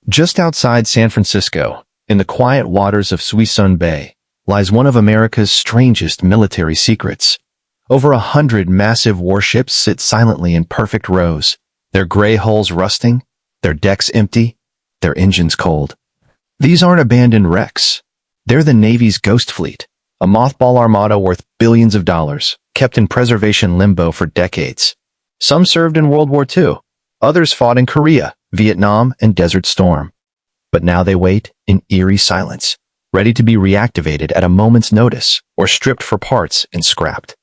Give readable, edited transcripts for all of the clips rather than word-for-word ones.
Just outside San Francisco, in the quiet waters of Suisun Bay, lies one of America's strangest military secrets. Over 100 massive warships sit silently in perfect rows, their gray hulls rusting, their decks empty, their engines cold. These aren't abandoned wrecks. They're the Navy's ghost fleet, a mothball armada worth billions of dollars, kept in preservation limbo for decades. Some served in World War II. Others fought in Korea, Vietnam, and Desert Storm. But now they wait in eerie silence, ready to be reactivated at a moment's notice or stripped for parts and scrapped.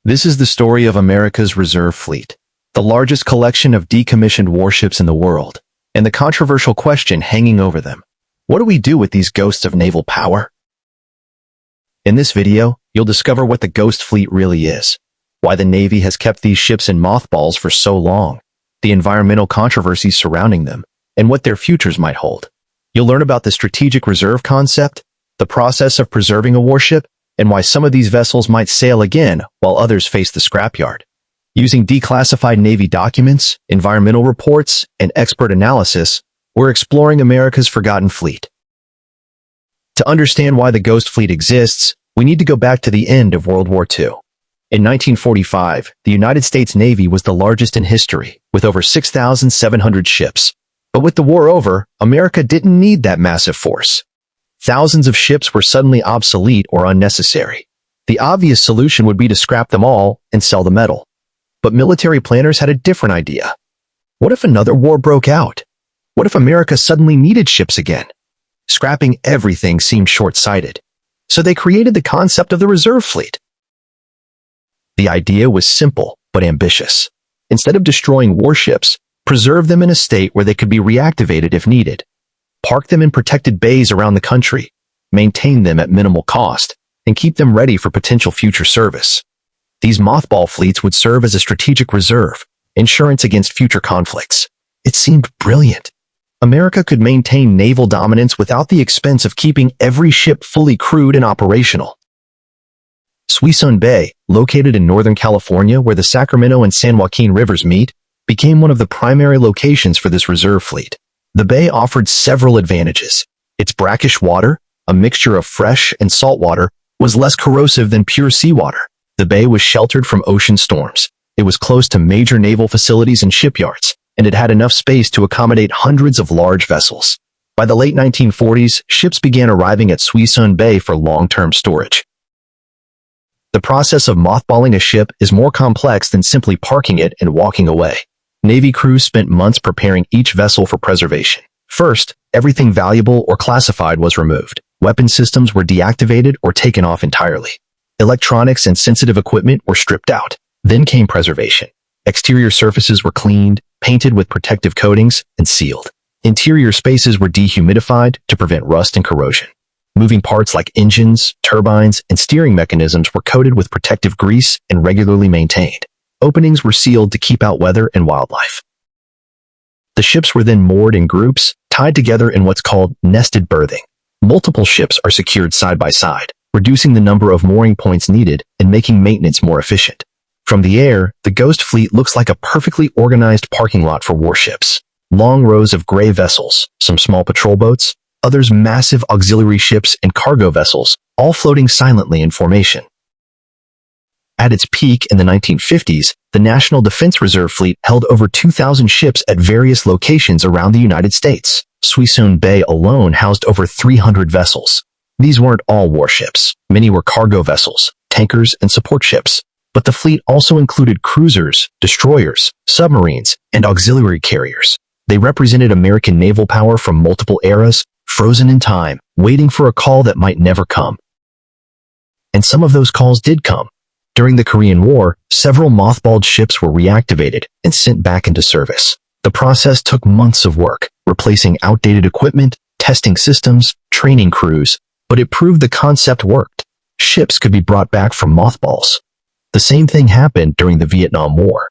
This is the story of America's reserve fleet, the largest collection of decommissioned warships in the world, and the controversial question hanging over them. What do we do with these ghosts of naval power? In this video, you'll discover what the ghost fleet really is, why the Navy has kept these ships in mothballs for so long, the environmental controversies surrounding them, and what their futures might hold. You'll learn about the strategic reserve concept, the process of preserving a warship, and why some of these vessels might sail again while others face the scrapyard. Using declassified Navy documents, environmental reports, and expert analysis, we're exploring America's forgotten fleet. To understand why the ghost fleet exists, we need to go back to the end of World War II. In 1945, the United States Navy was the largest in history, with over 6,700 ships. But with the war over, America didn't need that massive force. Thousands of ships were suddenly obsolete or unnecessary. The obvious solution would be to scrap them all and sell the metal. But military planners had a different idea. What if another war broke out? What if America suddenly needed ships again? Scrapping everything seemed short-sighted. So they created the concept of the reserve fleet. The idea was simple but ambitious. Instead of destroying warships, preserve them in a state where they could be reactivated if needed. Park them in protected bays around the country, maintain them at minimal cost, and keep them ready for potential future service. These mothball fleets would serve as a strategic reserve, insurance against future conflicts. It seemed brilliant. America could maintain naval dominance without the expense of keeping every ship fully crewed and operational. Suisun Bay, located in Northern California where the Sacramento and San Joaquin rivers meet, became one of the primary locations for this reserve fleet. The bay offered several advantages. Its brackish water, a mixture of fresh and salt water, was less corrosive than pure seawater. The bay was sheltered from ocean storms. It was close to major naval facilities and shipyards, and it had enough space to accommodate hundreds of large vessels. By the late 1940s, ships began arriving at Suisun Bay for long-term storage. The process of mothballing a ship is more complex than simply parking it and walking away. Navy crews spent months preparing each vessel for preservation. First, everything valuable or classified was removed. Weapon systems were deactivated or taken off entirely. Electronics and sensitive equipment were stripped out. Then came preservation. Exterior surfaces were cleaned, painted with protective coatings, and sealed. Interior spaces were dehumidified to prevent rust and corrosion. Moving parts like engines, turbines, and steering mechanisms were coated with protective grease and regularly maintained. Openings were sealed to keep out weather and wildlife. The ships were then moored in groups, tied together in what's called nested berthing. Multiple ships are secured side by side, reducing the number of mooring points needed and making maintenance more efficient. From the air, the ghost fleet looks like a perfectly organized parking lot for warships. Long rows of gray vessels, some small patrol boats, others massive auxiliary ships and cargo vessels, all floating silently in formation. At its peak in the 1950s, the National Defense Reserve Fleet held over 2,000 ships at various locations around the United States. Suisun Bay alone housed over 300 vessels. These weren't all warships. Many were cargo vessels, tankers, and support ships. But the fleet also included cruisers, destroyers, submarines, and auxiliary carriers. They represented American naval power from multiple eras, frozen in time, waiting for a call that might never come. And some of those calls did come. During the Korean War, several mothballed ships were reactivated and sent back into service. The process took months of work, replacing outdated equipment, testing systems, training crews, but it proved the concept worked. Ships could be brought back from mothballs. The same thing happened during the Vietnam War.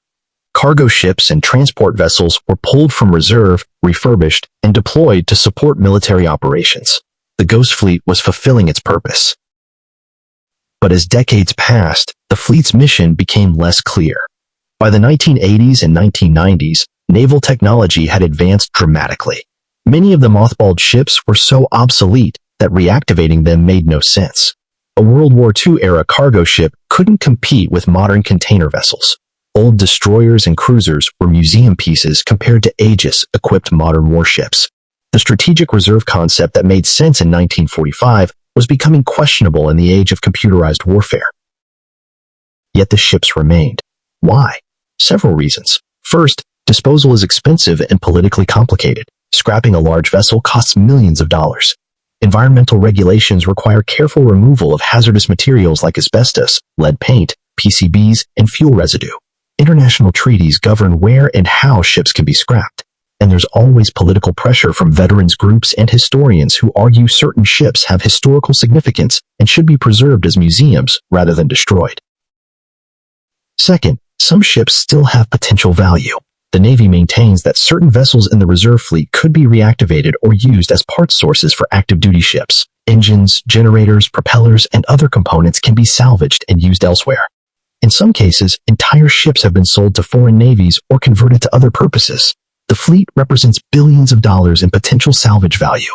Cargo ships and transport vessels were pulled from reserve, refurbished, and deployed to support military operations. The ghost fleet was fulfilling its purpose. But as decades passed, the fleet's mission became less clear. By the 1980s and 1990s, naval technology had advanced dramatically. Many of the mothballed ships were so obsolete that reactivating them made no sense. A World War II-era cargo ship couldn't compete with modern container vessels. Old destroyers and cruisers were museum pieces compared to Aegis-equipped modern warships. The strategic reserve concept that made sense in 1945 was becoming questionable in the age of computerized warfare. Yet the ships remained. Why? Several reasons. First, disposal is expensive and politically complicated. Scrapping a large vessel costs millions of dollars. Environmental regulations require careful removal of hazardous materials like asbestos, lead paint, PCBs, and fuel residue. International treaties govern where and how ships can be scrapped. And there's always political pressure from veterans groups and historians who argue certain ships have historical significance and should be preserved as museums rather than destroyed. Second, some ships still have potential value. The Navy maintains that certain vessels in the reserve fleet could be reactivated or used as parts sources for active duty ships. Engines, generators, propellers, and other components can be salvaged and used elsewhere. In some cases, entire ships have been sold to foreign navies or converted to other purposes. The fleet represents billions of dollars in potential salvage value.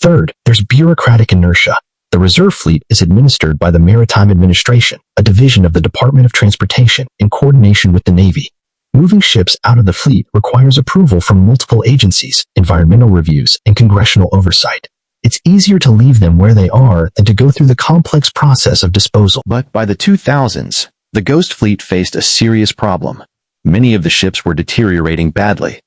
Third, there's bureaucratic inertia. The reserve fleet is administered by the Maritime Administration, a division of the Department of Transportation, in coordination with the Navy. Moving ships out of the fleet requires approval from multiple agencies, environmental reviews, and congressional oversight. It's easier to leave them where they are than to go through the complex process of disposal. But by the 2000s, the Ghost Fleet faced a serious problem. Many of the ships were deteriorating badly.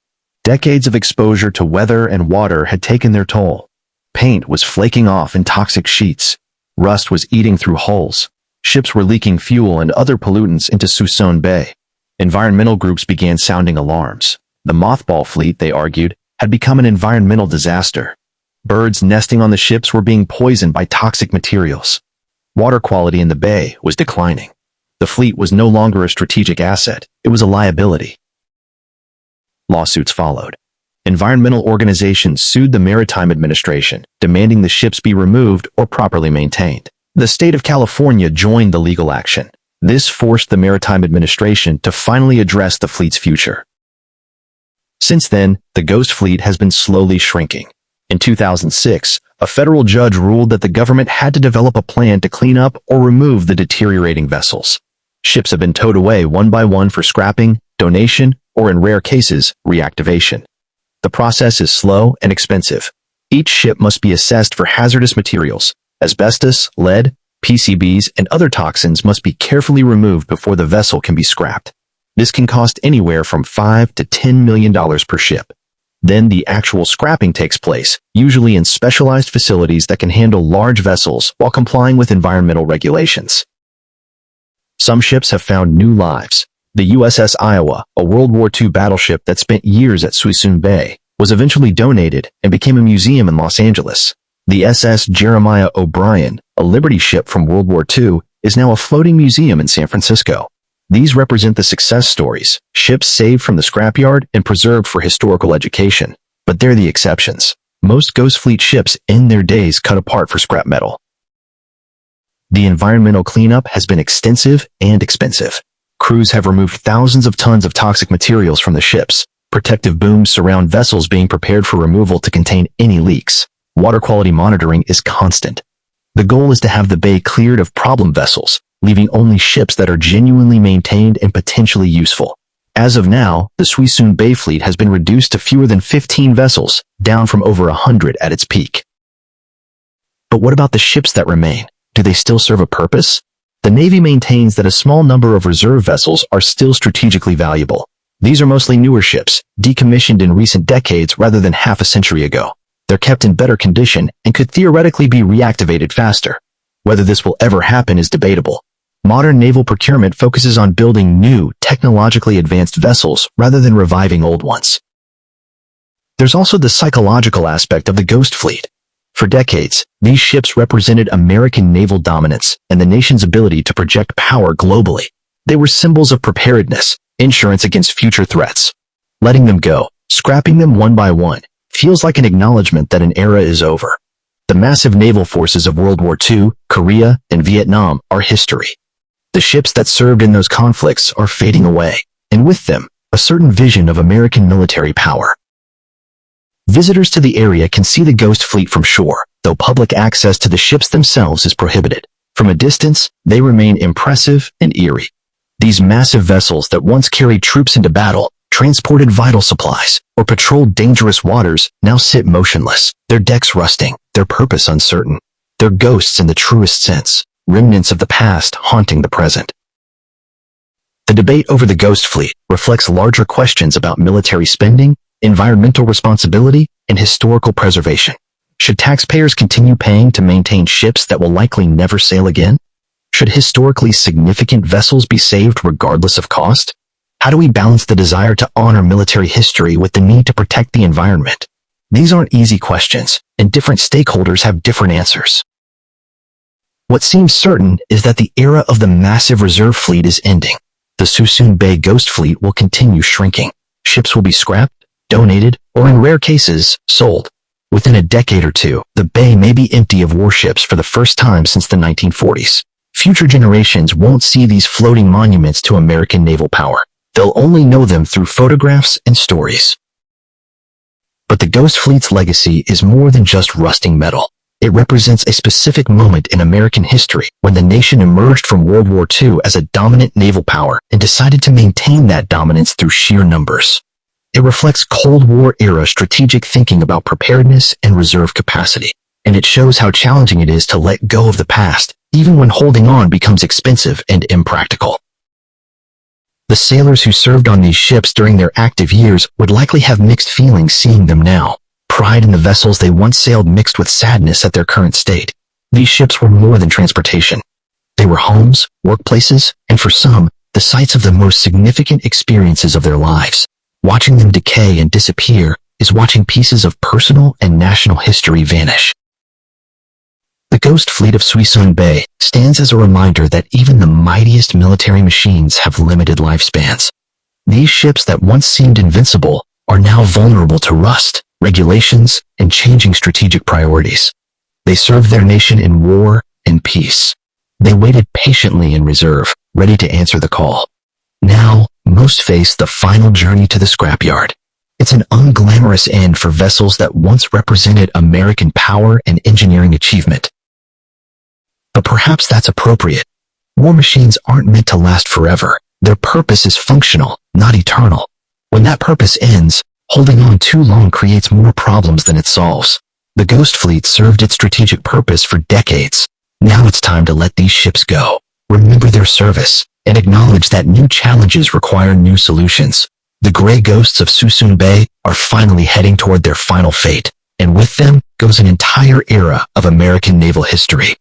Decades of exposure to weather and water had taken their toll. Paint was flaking off in toxic sheets. Rust was eating through hulls. Ships were leaking fuel and other pollutants into Suisun Bay. Environmental groups began sounding alarms. The mothball fleet, they argued, had become an environmental disaster. Birds nesting on the ships were being poisoned by toxic materials. Water quality in the bay was declining. The fleet was no longer a strategic asset, it was a liability. Lawsuits followed. Environmental organizations sued the Maritime Administration, demanding the ships be removed or properly maintained. The state of California joined the legal action. This forced the Maritime Administration to finally address the fleet's future. Since then, the Ghost Fleet has been slowly shrinking. In 2006, a federal judge ruled that the government had to develop a plan to clean up or remove the deteriorating vessels. Ships have been towed away one by one for scrapping, donation, or in rare cases, reactivation. The process is slow and expensive. Each ship must be assessed for hazardous materials. Asbestos, lead, PCBs, and other toxins must be carefully removed before the vessel can be scrapped. This can cost anywhere from $5 to $10 million per ship. Then the actual scrapping takes place, usually in specialized facilities that can handle large vessels while complying with environmental regulations. Some ships have found new lives. The USS Iowa, a World War II battleship that spent years at Suisun Bay, was eventually donated and became a museum in Los Angeles. The SS Jeremiah O'Brien, a Liberty ship from World War II, is now a floating museum in San Francisco. These represent the success stories, ships saved from the scrapyard and preserved for historical education. But they're the exceptions. Most Ghost Fleet ships end their days cut apart for scrap metal. The environmental cleanup has been extensive and expensive. Crews have removed thousands of tons of toxic materials from the ships. Protective booms surround vessels being prepared for removal to contain any leaks. Water quality monitoring is constant. The goal is to have the bay cleared of problem vessels, leaving only ships that are genuinely maintained and potentially useful. As of now, the Suisun Bay fleet has been reduced to fewer than 15 vessels, down from over 100 at its peak. But what about the ships that remain? Do they still serve a purpose? The Navy maintains that a small number of reserve vessels are still strategically valuable. These are mostly newer ships, decommissioned in recent decades rather than half a century ago. They're kept in better condition and could theoretically be reactivated faster. Whether this will ever happen is debatable. Modern naval procurement focuses on building new, technologically advanced vessels rather than reviving old ones. There's also the psychological aspect of the Ghost Fleet. For decades, these ships represented American naval dominance and the nation's ability to project power globally. They were symbols of preparedness, insurance against future threats. Letting them go, scrapping them one by one, feels like an acknowledgement that an era is over. The massive naval forces of World War II, Korea, and Vietnam are history. The ships that served in those conflicts are fading away, and with them, a certain vision of American military power. Visitors to the area can see the Ghost Fleet from shore, though public access to the ships themselves is prohibited. From a distance, they remain impressive and eerie. These massive vessels that once carried troops into battle, transported vital supplies, or patrolled dangerous waters now sit motionless, their decks rusting, their purpose uncertain. They're ghosts in the truest sense, remnants of the past haunting the present. The debate over the Ghost Fleet reflects larger questions about military spending, environmental responsibility, and historical preservation. Should taxpayers continue paying to maintain ships that will likely never sail again? Should historically significant vessels be saved regardless of cost? How do we balance the desire to honor military history with the need to protect the environment? These aren't easy questions, and different stakeholders have different answers. What seems certain is that the era of the massive reserve fleet is ending. The Suisun Bay Ghost Fleet will continue shrinking. Ships will be scrapped, donated, or in rare cases, sold. Within a decade or two, the bay may be empty of warships for the first time since the 1940s. Future generations won't see these floating monuments to American naval power. They'll only know them through photographs and stories. But the Ghost Fleet's legacy is more than just rusting metal. It represents a specific moment in American history when the nation emerged from World War II as a dominant naval power and decided to maintain that dominance through sheer numbers. It reflects Cold War-era strategic thinking about preparedness and reserve capacity, and it shows how challenging it is to let go of the past, even when holding on becomes expensive and impractical. The sailors who served on these ships during their active years would likely have mixed feelings seeing them now. Pride in the vessels they once sailed mixed with sadness at their current state. These ships were more than transportation. They were homes, workplaces, and for some, the sites of the most significant experiences of their lives. Watching them decay and disappear is watching pieces of personal and national history vanish. The Ghost Fleet of Suisun Bay stands as a reminder that even the mightiest military machines have limited lifespans. These ships that once seemed invincible are now vulnerable to rust, regulations, and changing strategic priorities. They served their nation in war and peace. They waited patiently in reserve, ready to answer the call. Now, most face the final journey to the scrapyard. It's an unglamorous end for vessels that once represented American power and engineering achievement. But perhaps that's appropriate. War machines aren't meant to last forever. Their purpose is functional, not eternal. When that purpose ends, holding on too long creates more problems than it solves. The Ghost Fleet served its strategic purpose for decades. Now it's time to let these ships go. Remember their service, and acknowledge that new challenges require new solutions. The gray ghosts of Suisun Bay are finally heading toward their final fate, and with them goes an entire era of American naval history.